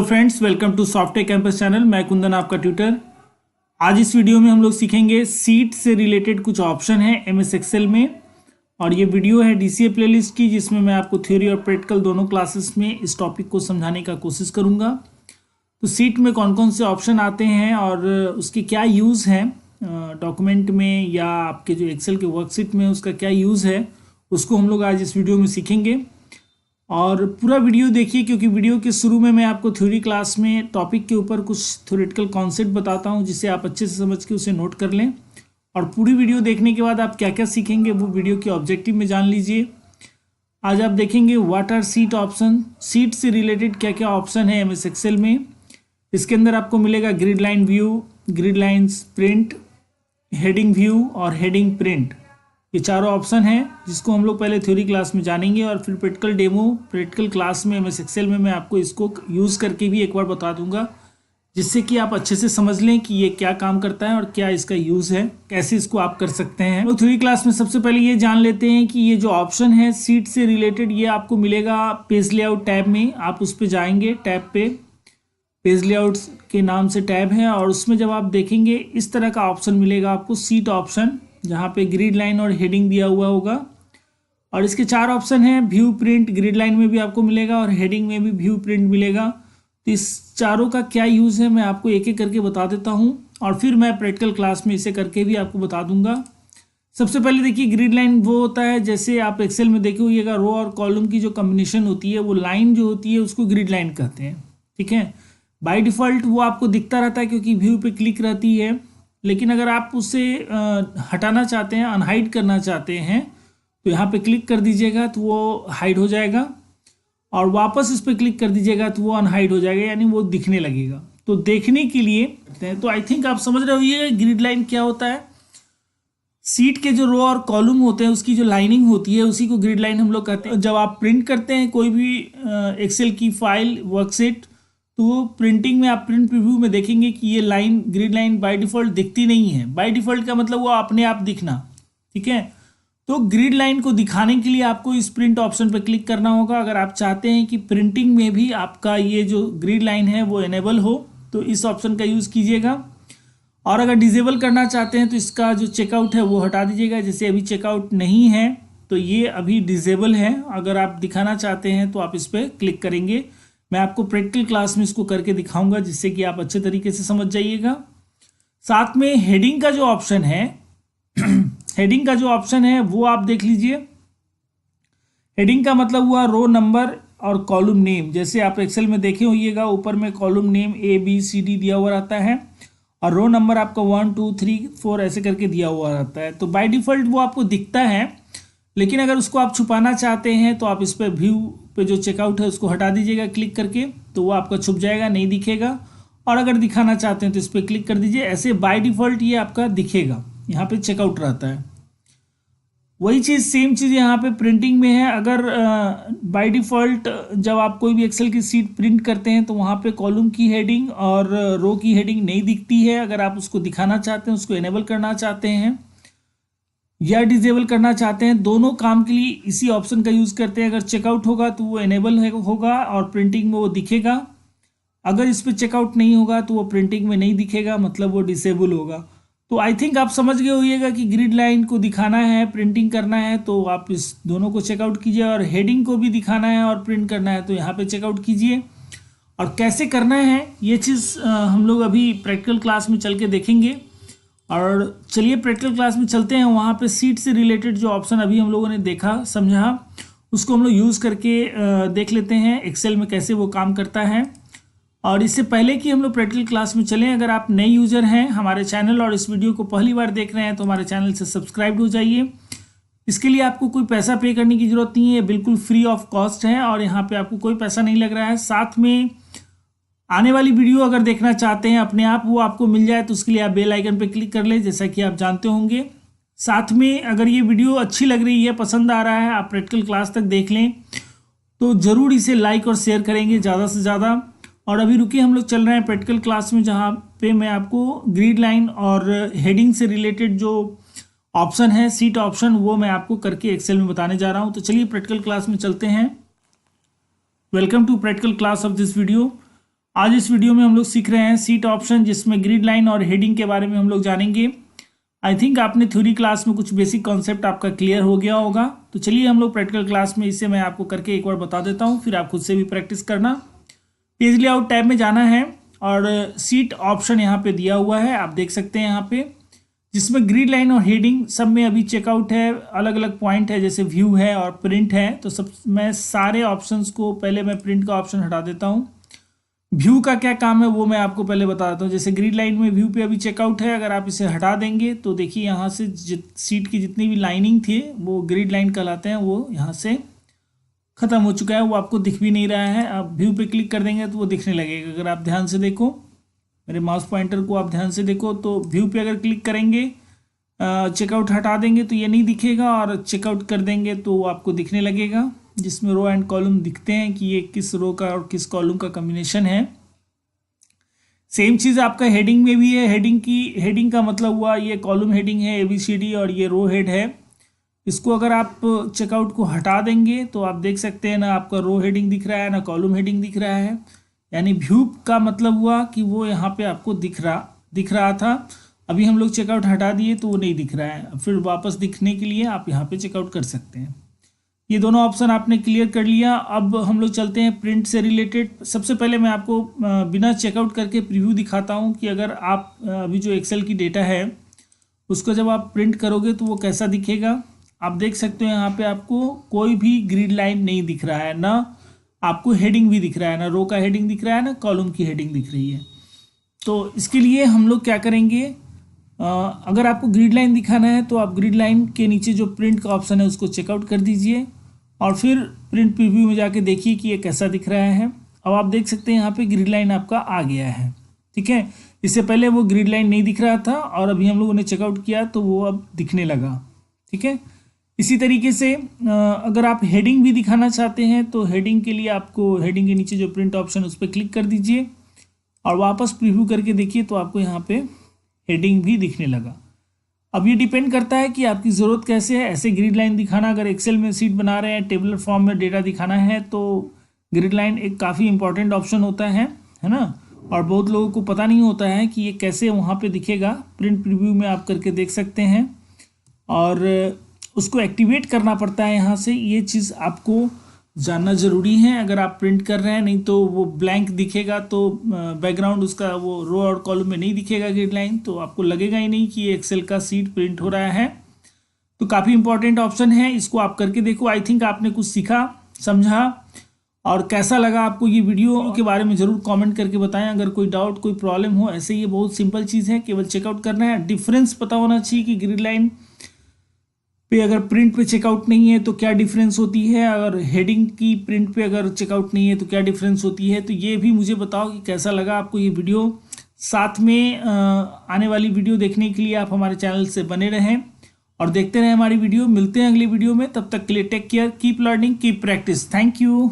Friends, welcome to software campus channel. मैं कुंदन आपका tutor. आज इस वीडियो में हम लोग सीखेंगे सीट से रिलेटेड कुछ ऑप्शन है एमएस एक्सेल में, और ये वीडियो है डीसीए प्लेलिस्ट की, जिसमें मैं आपको थ्योरी और प्रैक्टिकल दोनों क्लासेस में इस टॉपिक को समझाने का कोशिश करूंगा। तो सीट में कौन कौन से ऑप्शन आते हैं और उसके क्या यूज़ हैं डॉक्यूमेंट में या आपके जो एक्सेल के वर्कशीट में, उसका क्या यूज़ है, उसको हम लोग आज इस वीडियो में सीखेंगे। और पूरा वीडियो देखिए, क्योंकि वीडियो के शुरू में मैं आपको थ्योरी क्लास में टॉपिक के ऊपर कुछ थ्योरेटिकल कॉन्सेप्ट बताता हूं, जिससे आप अच्छे से समझ के उसे नोट कर लें। और पूरी वीडियो देखने के बाद आप क्या क्या सीखेंगे वो वीडियो के ऑब्जेक्टिव में जान लीजिए। आज आप देखेंगे what are sheet option, sheet से रिलेटेड क्या क्या ऑप्शन है एमएस एक्सेल में। इसके अंदर आपको मिलेगा grid line view, grid lines print, heading view और हेडिंग प्रिंट। ये चारों ऑप्शन हैं जिसको हम लोग पहले थ्योरी क्लास में जानेंगे, और फिर प्रैक्टिकल डेमो प्रैक्टिकल क्लास में एमएस एक्सेल में मैं आपको इसको यूज़ करके भी एक बार बता दूंगा, जिससे कि आप अच्छे से समझ लें कि ये क्या काम करता है और क्या इसका यूज़ है, कैसे इसको आप कर सकते हैं। तो थ्योरी क्लास में सबसे पहले ये जान लेते हैं कि ये जो ऑप्शन है सीट से रिलेटेड, ये आपको मिलेगा पेज लेआउट टैब में। आप उस पर जाएंगे, टैब पे पेज लेआउट के नाम से टैब है, और उसमें जब आप देखेंगे इस तरह का ऑप्शन मिलेगा आपको, सीट ऑप्शन, जहाँ पे ग्रिड लाइन और हेडिंग दिया हुआ होगा। और इसके चार ऑप्शन हैं, व्यू प्रिंट, ग्रिड लाइन में भी आपको मिलेगा और हेडिंग में भी व्यू प्रिंट मिलेगा। तो इस चारों का क्या यूज़ है मैं आपको एक एक करके बता देता हूँ, और फिर मैं प्रैक्टिकल क्लास में इसे करके भी आपको बता दूंगा। सबसे पहले देखिए, ग्रिड लाइन वो होता है, जैसे आप एक्सेल में देखे होइएगा, रो और कॉलम की जो कम्बिनेशन होती है, वो लाइन जो होती है उसको ग्रिड लाइन कहते हैं। ठीक है, बाय डिफ़ॉल्ट वो आपको दिखता रहता है क्योंकि व्यू पे क्लिक रहती है, लेकिन अगर आप उसे हटाना चाहते हैं, अनहाइड करना चाहते हैं, तो यहाँ पे क्लिक कर दीजिएगा तो वो हाइड हो जाएगा, और वापस इस पर क्लिक कर दीजिएगा तो वो अनहाइड हो जाएगा, यानी वो दिखने लगेगा। तो देखने के लिए, तो आई थिंक आप समझ रहे होइए ग्रिड लाइन क्या होता है। सीट के जो रो और कॉलम होते हैं उसकी जो लाइनिंग होती है उसी को ग्रिड लाइन हम लोग कहते हैं। जब आप प्रिंट करते हैं कोई भी एक्सेल की फाइल, वर्कशीट, तो वो प्रिंटिंग में आप प्रिंट प्रीव्यू में देखेंगे कि ये line, grid line by default दिखती नहीं है। बाय डिफ़ॉल्ट का मतलब वो अपने आप दिखना। ठीक है, तो ग्रिड लाइन को दिखाने के लिए आपको इस प्रिंट ऑप्शन पर क्लिक करना होगा। अगर आप चाहते हैं कि प्रिंटिंग में भी आपका ये जो ग्रिड लाइन है वो इनेबल हो, तो इस ऑप्शन का यूज़ कीजिएगा। और अगर डिसेबल करना चाहते हैं तो इसका जो चेकआउट है वो हटा दीजिएगा। जैसे अभी चेकआउट नहीं है तो ये अभी डिसेबल है। अगर आप दिखाना चाहते हैं तो आप इस पर क्लिक करेंगे। मैं आपको प्रैक्टिकल क्लास में इसको करके दिखाऊंगा, जिससे कि आप अच्छे तरीके से समझ जाइएगा। साथ में हेडिंग का जो ऑप्शन है हेडिंग का जो ऑप्शन है वो आप देख लीजिए। हेडिंग का मतलब हुआ रो नंबर और कॉलम नेम। जैसे आप एक्सेल में देखे होइएगा, ऊपर में कॉलम नेम ABCD दिया हुआ रहता है, और रो नंबर आपका 1 2 3 4 ऐसे करके दिया हुआ रहता है। तो बाय डिफ़ॉल्ट वो आपको दिखता है, लेकिन अगर उसको आप छुपाना चाहते हैं तो आप इस पर व्यू पे जो चेकआउट है उसको हटा दीजिएगा क्लिक करके, तो वो आपका छुप जाएगा, नहीं दिखेगा। और अगर दिखाना चाहते हैं तो इस पर क्लिक कर दीजिए। ऐसे बाय डिफ़ॉल्ट ये आपका दिखेगा, यहाँ पे चेकआउट रहता है। वही चीज़, सेम चीज़ यहाँ पे प्रिंटिंग में है। अगर बाय डिफ़ॉल्ट जब आप कोई भी एक्सेल की सीट प्रिंट करते हैं तो वहाँ पे कॉलम की हेडिंग और रो की हेडिंग नहीं दिखती है। अगर आप उसको दिखाना चाहते हैं, उसको इनेबल करना चाहते हैं या डिसेबल करना चाहते हैं, दोनों काम के लिए इसी ऑप्शन का यूज़ करते हैं। अगर चेकआउट होगा तो वो इनेबल होगा और प्रिंटिंग में वो दिखेगा। अगर इस पर चेकआउट नहीं होगा तो वो प्रिंटिंग में नहीं दिखेगा, मतलब वो डिसेबल होगा। तो आई थिंक आप समझ गए होइएगा कि ग्रिड लाइन को दिखाना है, प्रिंटिंग करना है, तो आप इस दोनों को चेकआउट कीजिए। और हेडिंग को भी दिखाना है और प्रिंट करना है तो यहाँ पे चेकआउट कीजिए। और कैसे करना है ये चीज़ हम लोग अभी प्रैक्टिकल क्लास में चल के देखेंगे। और चलिए प्रैक्टिकल क्लास में चलते हैं। वहाँ पे सीट से रिलेटेड जो ऑप्शन अभी हम लोगों ने देखा, समझा, उसको हम लोग यूज़ करके देख लेते हैं एक्सेल में कैसे वो काम करता है। और इससे पहले कि हम लोग प्रैक्टिकल क्लास में चलें, अगर आप नए यूज़र हैं हमारे चैनल और इस वीडियो को पहली बार देख रहे हैं तो हमारे चैनल से सब्सक्राइब हो जाइए। इसके लिए आपको कोई पैसा पे करने की ज़रूरत नहीं है, बिल्कुल फ्री ऑफ कॉस्ट है, और यहाँ पर आपको कोई पैसा नहीं लग रहा है। साथ में आने वाली वीडियो अगर देखना चाहते हैं अपने आप वो आपको मिल जाए, तो उसके लिए आप बेल आइकन पर क्लिक कर लें, जैसा कि आप जानते होंगे। साथ में अगर ये वीडियो अच्छी लग रही है, पसंद आ रहा है, आप प्रैक्टिकल क्लास तक देख लें, तो ज़रूर इसे लाइक और शेयर करेंगे ज़्यादा से ज़्यादा। और अभी रुकिए, हम लोग चल रहे हैं प्रैक्टिकल क्लास में, जहाँ पे मैं आपको ग्रिड लाइन और हेडिंग से रिलेटेड जो ऑप्शन है, सीट ऑप्शन, वो मैं आपको करके एक्सेल में बताने जा रहा हूँ। तो चलिए प्रैक्टिकल क्लास में चलते हैं। Welcome to practical class of this video. आज इस वीडियो में हम लोग सीख रहे हैं सीट ऑप्शन, जिसमें ग्रिड लाइन और हेडिंग के बारे में हम लोग जानेंगे। आई थिंक आपने थ्योरी क्लास में कुछ बेसिक कॉन्सेप्ट आपका क्लियर हो गया होगा। तो चलिए हम लोग प्रैक्टिकल क्लास में इसे मैं आपको करके एक बार बता देता हूँ, फिर आप खुद से भी प्रैक्टिस करना। पेज लेआउट टैब में जाना है और सीट ऑप्शन यहाँ पे दिया हुआ है, आप देख सकते हैं यहाँ पे, जिसमें ग्रिड लाइन और हेडिंग सब में अभी चेकआउट है। अलग अलग पॉइंट है, जैसे व्यू है और प्रिंट है। तो सब मैं सारे ऑप्शंस को पहले मैं प्रिंट का ऑप्शन हटा देता हूँ। व्यू का क्या काम है वो मैं आपको पहले बता देता हूँ। जैसे ग्रिड लाइन में व्यू पे अभी चेकआउट है, अगर आप इसे हटा देंगे तो देखिए यहाँ से सीट की जितनी भी लाइनिंग थी वो ग्रिड लाइन कहलाते हैं, वो यहाँ से ख़त्म हो चुका है, वो आपको दिख भी नहीं रहा है। आप व्यू पे क्लिक कर देंगे तो वो दिखने लगेगा। अगर आप ध्यान से देखो, मेरे माउस पॉइंटर को आप ध्यान से देखो, तो व्यू पे अगर क्लिक करेंगे, चेकआउट हटा देंगे तो ये नहीं दिखेगा, और चेकआउट कर देंगे तो वो आपको दिखने लगेगा, जिसमें रो एंड कॉलम दिखते हैं कि ये किस रो का और किस कॉलम का कॉम्बिनेशन है। सेम चीज़ आपका हेडिंग में भी है। हेडिंग का मतलब हुआ ये कॉलम हेडिंग है ABCD और ये रो हेड है। इसको अगर आप चेकआउट को हटा देंगे तो आप देख सकते हैं ना आपका रो हेडिंग दिख रहा है ना कॉलम हेडिंग दिख रहा है। यानी व्यू का मतलब हुआ कि वो यहाँ पे आपको दिख रहा था। अभी हम लोग चेकआउट हटा दिए तो वो नहीं दिख रहा है। फिर वापस दिखने के लिए आप यहाँ पे चेकआउट कर सकते हैं। ये दोनों ऑप्शन आपने क्लियर कर लिया। अब हम लोग चलते हैं प्रिंट से रिलेटेड। सबसे पहले मैं आपको बिना चेकआउट करके प्रीव्यू दिखाता हूँ कि अगर आप अभी जो एक्सेल की डेटा है उसको जब आप प्रिंट करोगे तो वो कैसा दिखेगा। आप देख सकते हो यहाँ पे आपको कोई भी ग्रिड लाइन नहीं दिख रहा है, ना आपको हेडिंग भी दिख रहा है, ना रो का हेडिंग दिख रहा है, ना कॉलम की हेडिंग दिख रही है। तो इसके लिए हम लोग क्या करेंगे, अगर आपको ग्रिड लाइन दिखाना है तो आप ग्रिड लाइन के नीचे जो प्रिंट का ऑप्शन है उसको चेकआउट कर दीजिए और फिर प्रिंट प्रीव्यू में जाके देखिए कि ये कैसा दिख रहा है। अब आप देख सकते हैं यहाँ पे ग्रिड लाइन आपका आ गया है। ठीक है, इससे पहले वो ग्रिड लाइन नहीं दिख रहा था और अभी हम लोगों ने चेकआउट किया तो वो अब दिखने लगा। ठीक है, इसी तरीके से अगर आप हेडिंग भी दिखाना चाहते हैं तो हेडिंग के लिए आपको हेडिंग के नीचे जो प्रिंट ऑप्शन उस पर क्लिक कर दीजिए और वापस प्रीव्यू करके देखिए तो आपको यहाँ पे हेडिंग भी दिखने लगा। अब ये डिपेंड करता है कि आपकी ज़रूरत कैसे है। ऐसे ग्रिड लाइन दिखाना, अगर एक्सेल में सीट बना रहे हैं, टेबलर फॉर्म में डेटा दिखाना है तो ग्रिड लाइन एक काफ़ी इंपॉर्टेंट ऑप्शन होता है ना। और बहुत लोगों को पता नहीं होता है कि ये कैसे वहाँ पे दिखेगा। प्रिंट प्रीव्यू में आप करके देख सकते हैं और उसको एक्टिवेट करना पड़ता है यहाँ से। ये चीज़ आपको जानना ज़रूरी है अगर आप प्रिंट कर रहे हैं, नहीं तो वो ब्लैंक दिखेगा, तो बैकग्राउंड उसका वो रो और कॉलम में नहीं दिखेगा ग्रिड लाइन, तो आपको लगेगा ही नहीं कि ये एक्सेल का सीट प्रिंट हो रहा है। तो काफ़ी इंपॉर्टेंट ऑप्शन है, इसको आप करके देखो। आई थिंक आपने कुछ सीखा, समझा, और कैसा लगा आपको ये वीडियो के बारे में ज़रूर कमेंट करके बताएं। अगर कोई डाउट, कोई प्रॉब्लम हो, ऐसे ये बहुत सिंपल चीज़ है, केवल चेकआउट करना है। डिफरेंस पता होना चाहिए कि ग्रिड लाइन पे अगर प्रिंट पे चेकआउट नहीं है तो क्या डिफरेंस होती है, अगर हेडिंग की प्रिंट पे अगर चेकआउट नहीं है तो क्या डिफरेंस होती है। तो ये भी मुझे बताओ कि कैसा लगा आपको ये वीडियो। साथ में आने वाली वीडियो देखने के लिए आप हमारे चैनल से बने रहें और देखते रहें हमारी वीडियो। मिलते हैं अगली वीडियो में, तब तक के लिए take care, keep learning, keep practice. Thank you.